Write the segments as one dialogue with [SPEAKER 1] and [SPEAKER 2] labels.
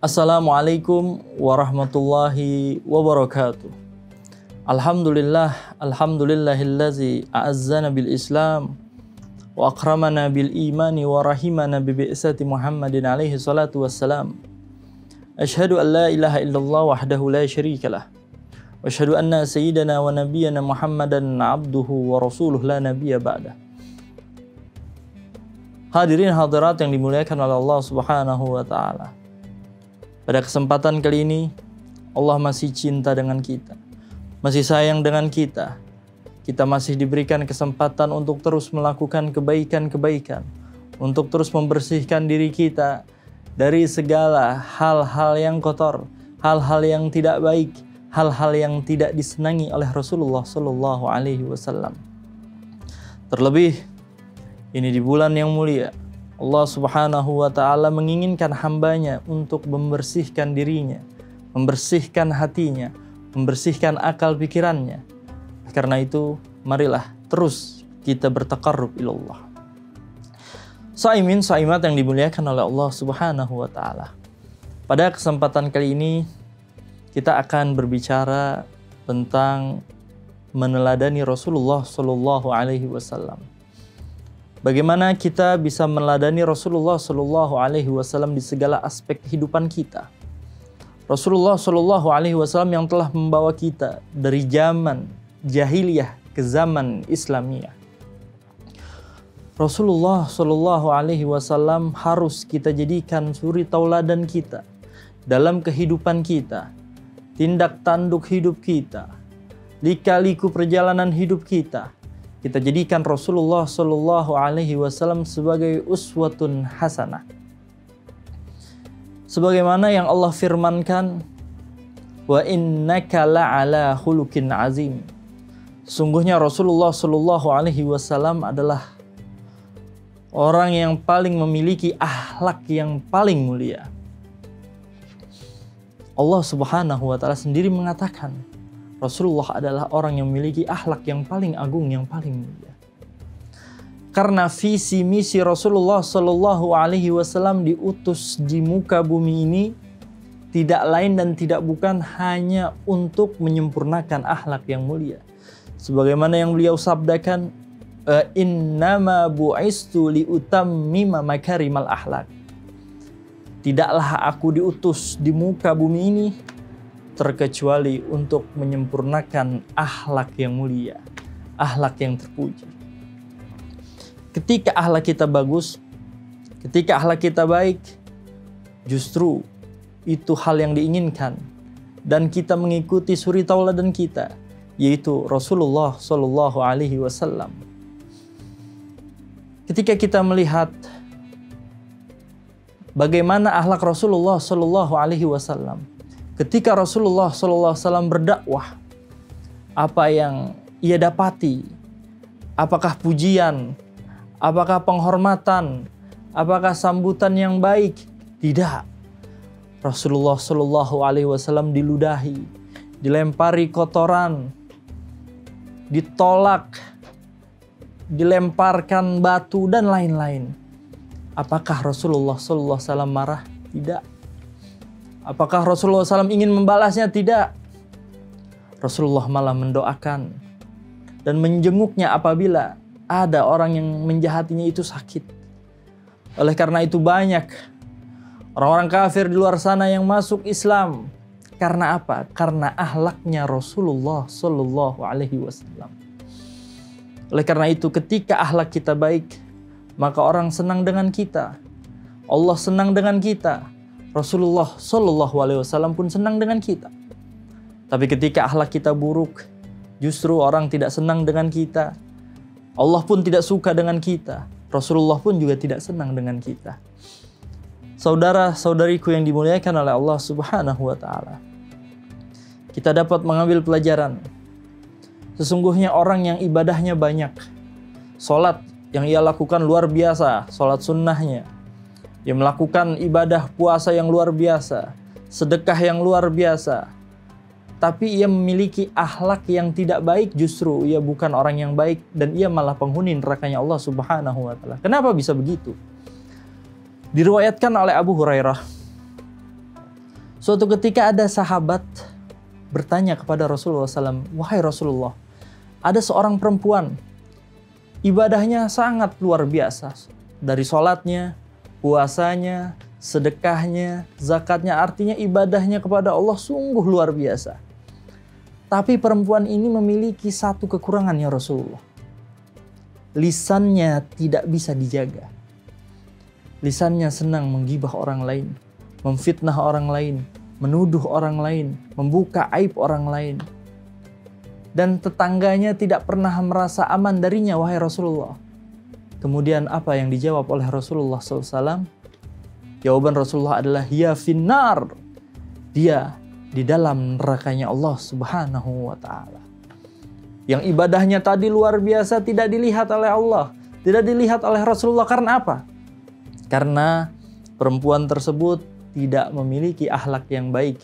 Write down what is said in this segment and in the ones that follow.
[SPEAKER 1] Assalamualaikum warahmatullahi wabarakatuh. Alhamdulillahillazi a'azzana bil Islam wa akramana bil imani wa rahimana bi bi'sati Muhammadin alaihi salatu wassalam. Asyhadu an la ilaha illallah wahdahu la syarikalah. Wa asyhadu anna sayyidana wa nabiyyana Muhammadan abduhu wa rasuluh la nabiyya ba'dah. Hadirin hadirat yang dimuliakan oleh Allah Subhanahu wa taala. Pada kesempatan kali ini, Allah masih cinta dengan kita, masih sayang dengan kita. Kita masih diberikan kesempatan untuk terus melakukan kebaikan-kebaikan, untuk terus membersihkan diri kita dari segala hal-hal yang kotor, hal-hal yang tidak baik, hal-hal yang tidak disenangi oleh Rasulullah Shallallahu Alaihi Wasallam. Terlebih, ini di bulan yang mulia, Allah Subhanahu wa ta'ala menginginkan hambanya untuk membersihkan dirinya, membersihkan hatinya, membersihkan akal pikirannya. Karena itu, marilah terus kita bertaqarrub ilallah. Shaimin, shaimat yang dimuliakan oleh Allah Subhanahu wa ta'ala. Pada kesempatan kali ini, kita akan berbicara tentang meneladani Rasulullah Shallallahu Alaihi Wasallam. Bagaimana kita bisa meneladani Rasulullah Shallallahu Alaihi Wasallam di segala aspek kehidupan kita. Rasulullah Shallallahu Alaihi Wasallam yang telah membawa kita dari zaman jahiliyah ke zaman Islamiyah. Rasulullah Shallallahu Alaihi Wasallam harus kita jadikan suri tauladan kita dalam kehidupan kita, tindak tanduk hidup kita, lika-liku perjalanan hidup kita. Kita jadikan Rasulullah Shallallahu Alaihi Wasallam sebagai uswatun hasanah. Sebagaimana yang Allah firmankan, wa innaka la'ala khuluqin azim. Sungguhnya Rasulullah Shallallahu Alaihi Wasallam adalah orang yang paling memiliki akhlak yang paling mulia. Allah Subhanahu wa ta'ala sendiri mengatakan, Rasulullah adalah orang yang memiliki akhlak yang paling agung, yang paling mulia. Karena visi misi Rasulullah Shallallahu Alaihi Wasallam diutus di muka bumi ini tidak lain dan tidak bukan hanya untuk menyempurnakan akhlak yang mulia. Sebagaimana yang beliau sabdakan, innama bu'istu liutammima makarimal akhlak. Tidaklah aku diutus di muka bumi ini terkecuali untuk menyempurnakan akhlak yang mulia, akhlak yang terpuji. Ketika akhlak kita bagus, ketika akhlak kita baik, justru itu hal yang diinginkan dan kita mengikuti suri tauladan kita, yaitu Rasulullah Shallallahu Alaihi Wasallam. Ketika kita melihat bagaimana akhlak Rasulullah Shallallahu Alaihi Wasallam, ketika Rasulullah SAW berdakwah, apa yang ia dapati? Apakah pujian? Apakah penghormatan? Apakah sambutan yang baik? Tidak. Rasulullah SAW diludahi, dilempari kotoran, ditolak, dilemparkan batu dan lain-lain. Apakah Rasulullah SAW marah? Tidak. Apakah Rasulullah SAW ingin membalasnya? Tidak. Rasulullah malah mendoakan dan menjenguknya apabila ada orang yang menjahatinya itu sakit. Oleh karena itu banyak orang-orang kafir di luar sana yang masuk Islam. Karena apa? Karena akhlaknya Rasulullah Shallallahu Alaihi Wasallam. Oleh karena itu ketika akhlak kita baik, maka orang senang dengan kita. Allah senang dengan kita. Rasulullah Shallallahu Alaihi Wasallam pun senang dengan kita. Tapi ketika akhlak kita buruk, justru orang tidak senang dengan kita. Allah pun tidak suka dengan kita. Rasulullah pun juga tidak senang dengan kita. Saudara-saudariku yang dimuliakan oleh Allah Subhanahu wa ta'ala, kita dapat mengambil pelajaran. Sesungguhnya orang yang ibadahnya banyak, sholat yang ia lakukan luar biasa, sholat sunnahnya, dia melakukan ibadah puasa yang luar biasa, sedekah yang luar biasa, tapi ia memiliki akhlak yang tidak baik, justru ia bukan orang yang baik dan ia malah penghuni nerakanya Allah Subhanahu wa ta'ala. Kenapa bisa begitu? Diriwayatkan oleh Abu Hurairah Suatu ketika ada sahabat bertanya kepada Rasulullah SAW, "Wahai Rasulullah, ada seorang perempuan, ibadahnya sangat luar biasa. Dari sholatnya, puasanya, sedekahnya, zakatnya, artinya ibadahnya kepada Allah sungguh luar biasa. Tapi perempuan ini memiliki satu kekurangan ya Rasulullah. Lisannya tidak bisa dijaga. Lisannya senang menggibah orang lain, memfitnah orang lain, menuduh orang lain, membuka aib orang lain. Dan tetangganya tidak pernah merasa aman darinya, wahai Rasulullah." Kemudian apa yang dijawab oleh Rasulullah SAW? Jawaban Rasulullah adalah, "Ya finnar." Dia di dalam nerakanya Allah Subhanahu wa Ta'ala. Yang ibadahnya tadi luar biasa tidak dilihat oleh Allah, tidak dilihat oleh Rasulullah. Karena apa? Karena perempuan tersebut tidak memiliki akhlak yang baik.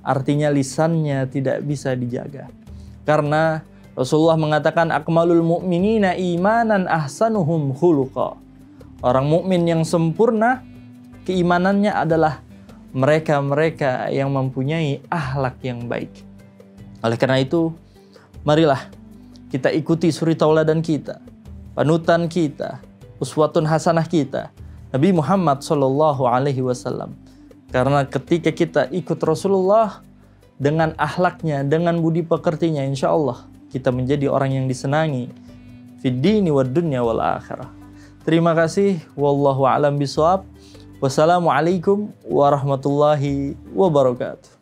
[SPEAKER 1] Artinya lisannya tidak bisa dijaga. Karena Rasulullah mengatakan, "Akmalul mu'minina imanan ahsanuhum khuluqa." Orang mukmin yang sempurna keimanannya adalah mereka-mereka yang mempunyai akhlak yang baik. Oleh karena itu, marilah kita ikuti suri tauladan kita, panutan kita, uswatun hasanah kita, Nabi Muhammad SAW. Karena ketika kita ikut Rasulullah dengan akhlaknya, dengan budi pekertinya, insya Allah kita menjadi orang yang disenangi fid dini wad dunya wal akhirah. Terima kasih. Wallahu a'lam bishawab. Wassalamualaikum warahmatullahi wabarakatuh.